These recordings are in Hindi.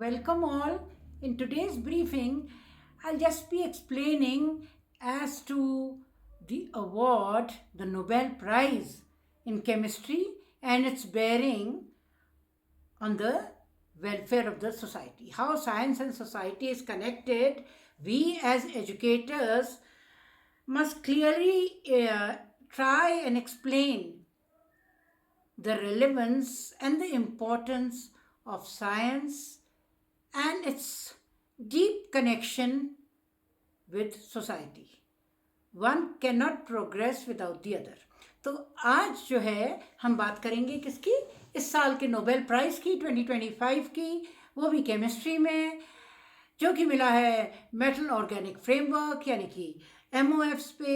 Welcome all. In today's briefing, I'll just be explaining as to the award, the Nobel Prize in Chemistry, and its bearing on the welfare of the society. How science and society is connected, we as educators must clearly try and explain the relevance and the importance of science and its deep connection with society. One cannot progress without the other. तो आज जो है हम बात करेंगे किसकी, इस साल के नोबेल प्राइज़ की 2025 की, वो भी केमिस्ट्री में, जो कि मिला है मेटल ऑर्गेनिक फ्रेमवर्क यानी कि MOFs पे,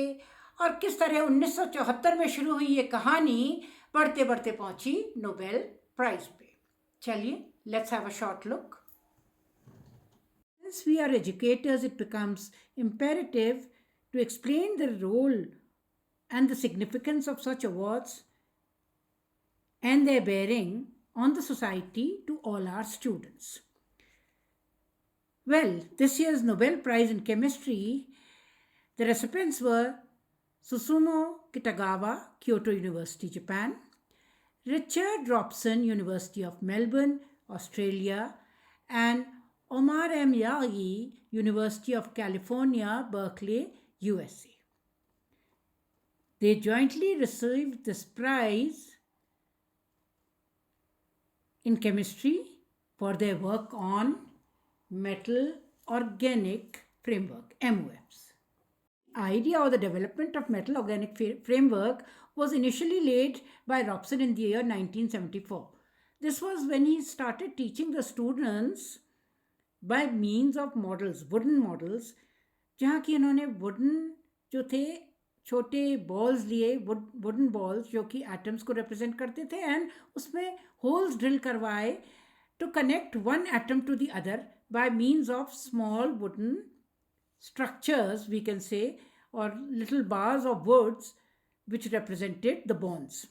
और किस तरह 1974 में शुरू हुई ये कहानी बढ़ते बढ़ते पहुंची नोबेल प्राइज़ पे. चलिए, let's have a short look. Since we are educators, it becomes imperative to explain the role and the significance of such awards and their bearing on the society to all our students. Well, this year's Nobel Prize in Chemistry, the recipients were Susumu Kitagawa, Kyoto University, Japan; Richard Robson, University of Melbourne, Australia; and Omar M. Yaghi, University of California, Berkeley, USA. They jointly received this prize in chemistry for their work on metal organic framework, MOFs. The idea or the development of metal organic framework was initially laid by Robson in the year 1974. This was when he started teaching the students by means of models, wooden models, जहाँ कि इन्होंने वुडन जो थे छोटे बॉल्स लिए, वुडन बॉल्स जो कि एटम्स को रिप्रेजेंट करते थे, एंड उसमें होल्स ड्रिल करवाए to connect one atom to the other by means of small wooden structures, we can say, or little bars of woods which represented the bonds.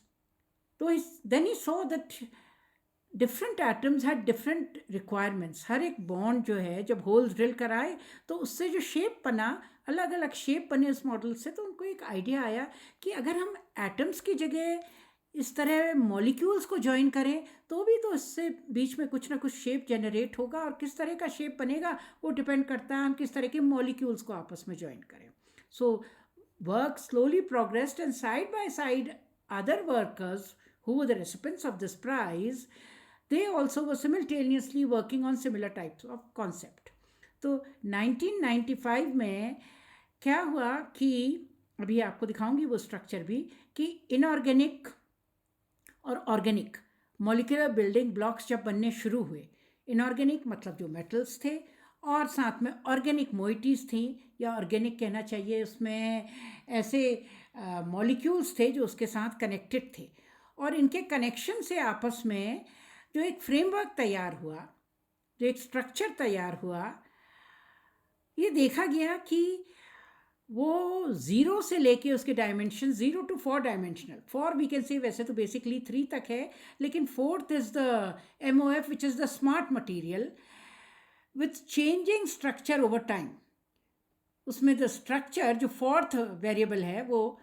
So then he saw that different atoms had different requirements. हर एक बॉन्ड जो है जब होल्स ड्रिल कराए तो उससे जो शेप बना, अलग अलग शेप बने उस मॉडल से, तो उनको एक आइडिया आया कि अगर हम एटम्स की जगह इस तरह मॉलिक्यूल्स को ज्वाइन करें तो भी तो इससे बीच में कुछ ना कुछ शेप जनरेट होगा, और किस तरह का शेप बनेगा वो डिपेंड करता है हम किस तरह के मॉलिक्यूल्स को आपस में ज्वाइन करें. So work slowly progressed, and side by side other workers who were the recipients of this prize, they also were simultaneously working on similar types of concept. तो 1995 में क्या हुआ कि अभी आपको दिखाऊंगी वो स्ट्रक्चर भी, कि इनऑर्गेनिक और ऑर्गेनिक मॉलिक्यूलर बिल्डिंग ब्लॉक्स जब बनने शुरू हुए, इनऑर्गेनिक मतलब जो मेटल्स थे, और साथ में ऑर्गेनिक मोइटीज़ थी, या ऑर्गेनिक कहना चाहिए, उसमें ऐसे मॉलिक्यूल्स थे जो उसके साथ कनेक्टेड थे, और इनके कनेक्शन से आपस में जो एक फ्रेमवर्क तैयार हुआ, जो एक स्ट्रक्चर तैयार हुआ, ये देखा गया कि वो 0 से लेके उसके dimension 0 to 4 dimensional, 4 we can say, वैसे तो बेसिकली 3 तक है, लेकिन 4th is the MOF which is the smart material with changing structure over time. उसमें द स्ट्रक्चर जो 4th वेरिएबल है वो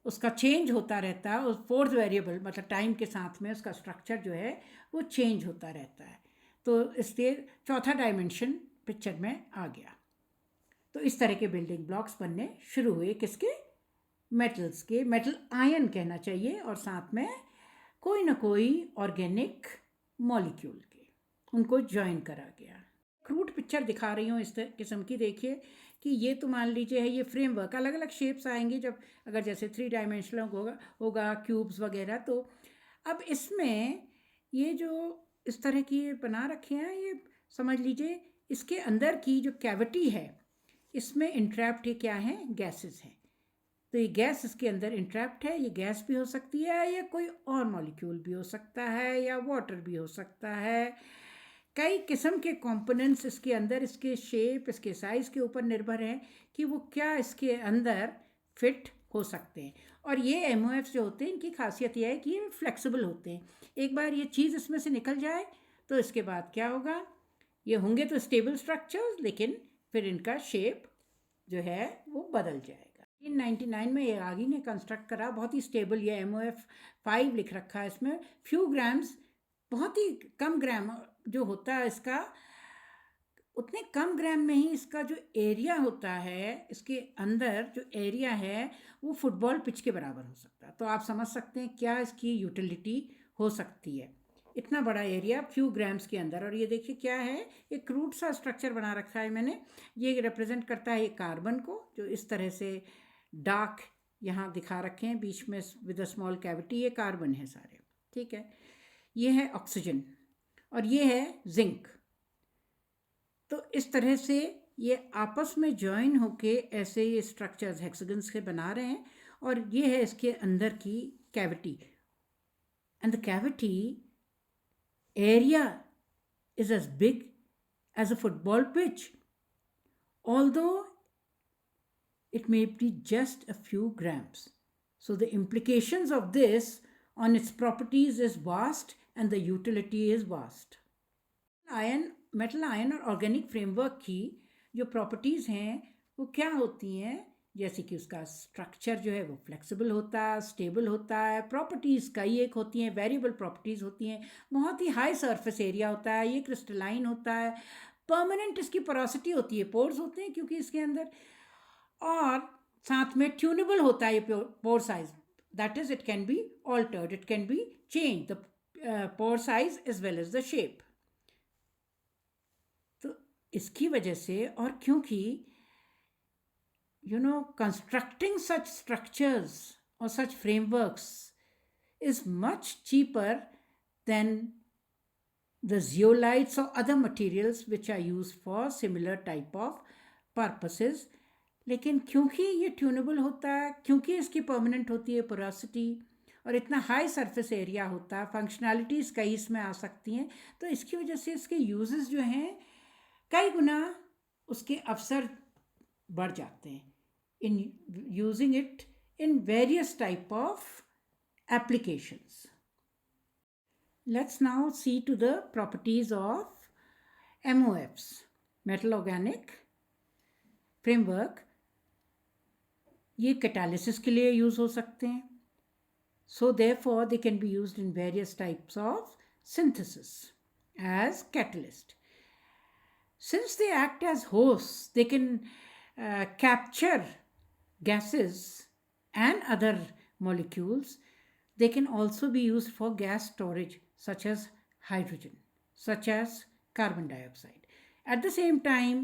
उसका चेंज होता रहता है, और 4th वेरिएबल मतलब टाइम के साथ में उसका स्ट्रक्चर जो है वो चेंज होता रहता है. तो इसलिए चौथा डायमेंशन पिक्चर में आ गया. तो इस तरह के बिल्डिंग ब्लॉक्स बनने शुरू हुए, किसके, मेटल्स के, मेटल आयन कहना चाहिए, और साथ में कोई ना कोई ऑर्गेनिक मॉलिक्यूल के, उनको ज्वाइन करा गया. क्रूड पिक्चर दिखा रही हूँ इस किस्म की. देखिए कि ये तो मान लीजिए है ये फ्रेमवर्क, अलग अलग शेप्स आएंगे जब, अगर जैसे 3 डायमेंशनल होगा क्यूब्स वगैरह. तो अब इसमें ये जो इस तरह की बना रखे हैं, ये समझ लीजिए इसके अंदर की जो कैविटी है इसमें इंट्रैप्ट ये क्या है, गैसेस हैं. तो ये गैस इसके अंदर इंट्रैप्ट है. ये गैस भी हो सकती है, या कोई और मॉलिक्यूल भी हो सकता है, या वाटर भी हो सकता है. कई किस्म के कंपोनेंट्स इसके अंदर, इसके शेप, इसके साइज़ के ऊपर निर्भर है कि वो क्या इसके अंदर फिट हो सकते हैं. और ये MOFs जो होते हैं, इनकी खासियत यह है कि ये फ्लेक्सिबल होते हैं. एक बार ये चीज़ इसमें से निकल जाए तो इसके बाद क्या होगा, ये होंगे तो स्टेबल स्ट्रक्चर्स, लेकिन फिर इनका शेप जो है वो बदल जाएगा। 1999 में ये आगी ने कंस्ट्रक्ट करा, बहुत ही स्टेबल, ये MOF5 लिख रखा है इसमें, फ्यू ग्राम्स, बहुत ही कम ग्राम जो होता है इसका, उतने कम ग्राम में ही इसका जो एरिया होता है, इसके अंदर जो एरिया है वो फुटबॉल पिच के बराबर हो सकता है। तो आप समझ सकते हैं क्या इसकी यूटिलिटी हो सकती है, इतना बड़ा एरिया फ्यू ग्राम्स के अंदर। और ये देखिए क्या है, एक क्रूड सा स्ट्रक्चर बना रखा है मैंने, ये रिप्रेजेंट करता है कार्बन को, जो इस तरह से डार्क यहाँ दिखा रखे हैं बीच में विद अ स्मॉल कैविटी, ये कार्बन है सारे, ठीक है। ये है ऑक्सीजन और ये है जिंक। तो इस तरह से ये आपस में ज्वाइन होके ऐसे ये स्ट्रक्चर्स हेक्सागन्स के बना रहे हैं। और ये है इसके अंदर की cavity, and the cavity area is as big as a football pitch, although it may be just a few grams. So the implications of this on its properties is vast and the utility is vast. Metal ion और ऑर्गेनिक फ्रेमवर्क की जो प्रॉपर्टीज़ हैं वो क्या होती हैं, जैसे कि उसका स्ट्रक्चर जो है वो फ्लेक्सिबल होता है, स्टेबल होता है, प्रॉपर्टीज़ कई एक होती हैं, वेरिएबल प्रॉपर्टीज़ होती हैं, बहुत ही हाई सरफेस एरिया होता है, ये क्रिस्टलाइन होता है, परमानेंट इसकी पोरोसिटी होती है, पोर्स होते हैं क्योंकि इसके अंदर, और साथ में ट्यूनेबल होता है ये pore size, that is it can be altered, it can be change the pore size as well as the shape. तो इसकी वजह से, और क्योंकि constructing such structures or such frameworks is much cheaper than the zeolites or other materials which are used for similar type of purposes. लेकिन क्योंकि ये ट्यूनेबल होता है, क्योंकि इसकी परमानेंट होती है पोरोसिटी, और इतना हाई सरफेस एरिया होता है, फंक्शनैलिटीज़ कई इसमें आ सकती हैं, तो इसकी वजह से इसके यूजेस जो हैं कई गुना उसके अवसर बढ़ जाते हैं in using it in various type of applications. Let's now see to the properties of MOFs, metal organic framework. ये catalysis के लिए use हो सकते हैं, so therefore they can be used in various types of synthesis as catalyst. Since they act as hosts, they can capture gases and other molecules. They can also be used for gas storage, such as hydrogen, such as carbon dioxide. At the same time,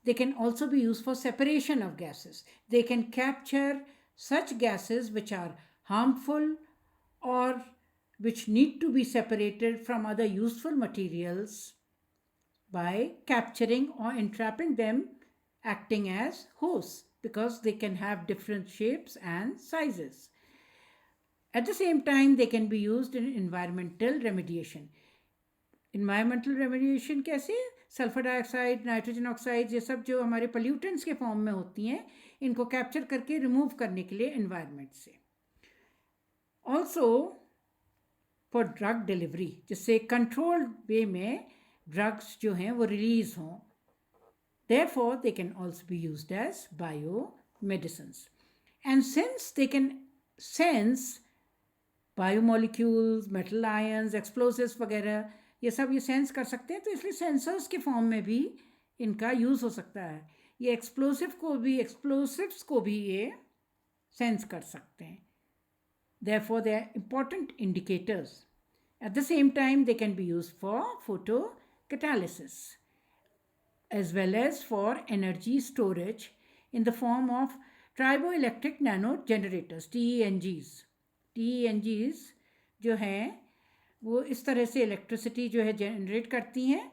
they can also be used for separation of gases. They can capture such gases which are harmful or which need to be separated from other useful materials by capturing or entrapping them, acting as hosts, because they can have different shapes and sizes. At the same time, they can be used in environmental remediation. Environmental remediation कैसे? सल्फर डाइऑक्साइड, नाइट्रोजन ऑक्साइड, ये सब जो हमारे पोल्यूटेंट्स के फॉर्म में होती हैं, इनको कैप्चर करके रिमूव करने के लिए एनवायरनमेंट से। ऑल्सो फॉर ड्रग डिलीवरी, जिससे कंट्रोल्ड वे में ड्रग्स जो हैं वो रिलीज हों। Therefore, they can also be used as biomedicines. And since they can sense biomolecules, metal ions, explosives वगैरह, ये सब ये सेंस कर सकते हैं, तो इसलिए सेंसर्स के फॉर्म में भी इनका यूज़ हो सकता है। ये एक्सप्लोसिव्स को भी ये सेंस कर सकते हैं। Therefore, they are important indicators. At the same time, they can be used for photocatalysis, as well as for energy storage in the form of triboelectric nano generators, TENGs. TENGs जो हैं वो इस तरह से इलेक्ट्रिसिटी जो है जनरेट करती हैं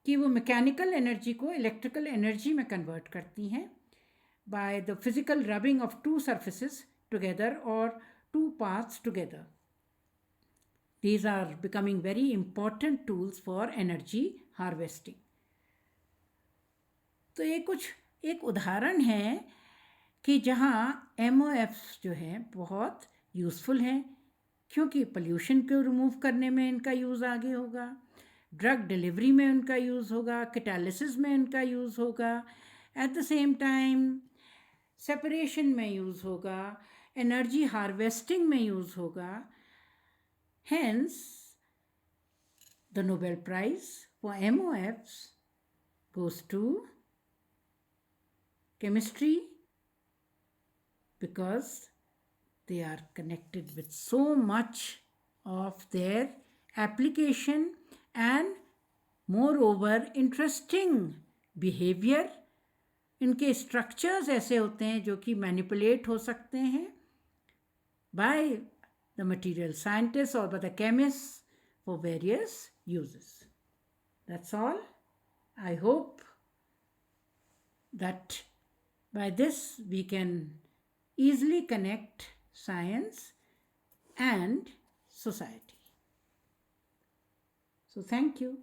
कि वो मैकेनिकल एनर्जी को इलेक्ट्रिकल एनर्जी में कन्वर्ट करती हैं by the physical rubbing of two surfaces together or two paths together. These are becoming very important tools for energy harvesting. तो ये कुछ एक उदाहरण है कि जहाँ MOFs जो हैं बहुत यूज़फुल हैं, क्योंकि पोल्यूशन को रिमूव करने में इनका यूज़ आगे होगा, ड्रग डिलीवरी में उनका यूज़ होगा, कैटालिसिस में उनका यूज़ होगा, at the same time separation में यूज़ होगा, एनर्जी हार्वेस्टिंग में यूज़ होगा. Hence, the Nobel Prize for MOFs goes to chemistry because they are connected with so much of their application and moreover interesting behavior. इनके स्ट्रक्चर्स ऐसे होते हैं जो कि मैनिपुलेट हो सकते हैं by the material scientists or by the chemists for various uses. That's all. I hope that by this we can easily connect science and society. So thank you.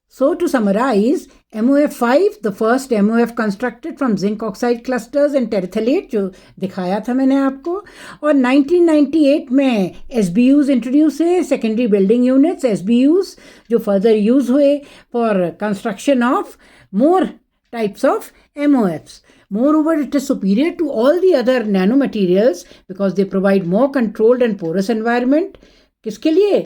So to summarize, MOF5, the first MOF constructed from zinc oxide clusters and terephthalate जो दिखाया था मैंने आपको, और 1998 में SBUs इंट्रोड्यूस हुए, सेकेंडरी बिल्डिंग यूनिट्स SBUs, जो फर्दर यूज हुए for construction of more types of MOFs. Moreover, it is superior to all the other nanomaterials because they provide more controlled and porous environment. किसके लिए?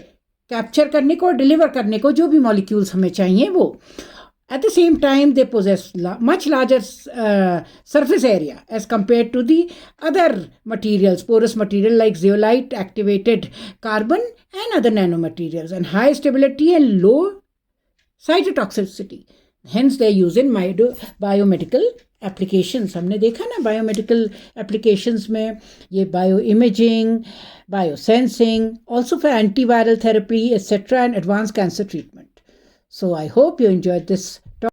कैप्चर करने को और डिलीवर करने को जो भी मॉलिक्यूल्स हमें चाहिए वो. At the same time, they possess much larger surface area as compared to the other materials, porous material like zeolite, activated carbon and other nanomaterials, and high stability and low cytotoxicity. Hence, they are used in biomedical applications. हमने देखा ना biomedical applications में ये bioimaging, biosensing, also for antiviral therapy, etc. and advanced cancer treatment. So I hope you enjoyed this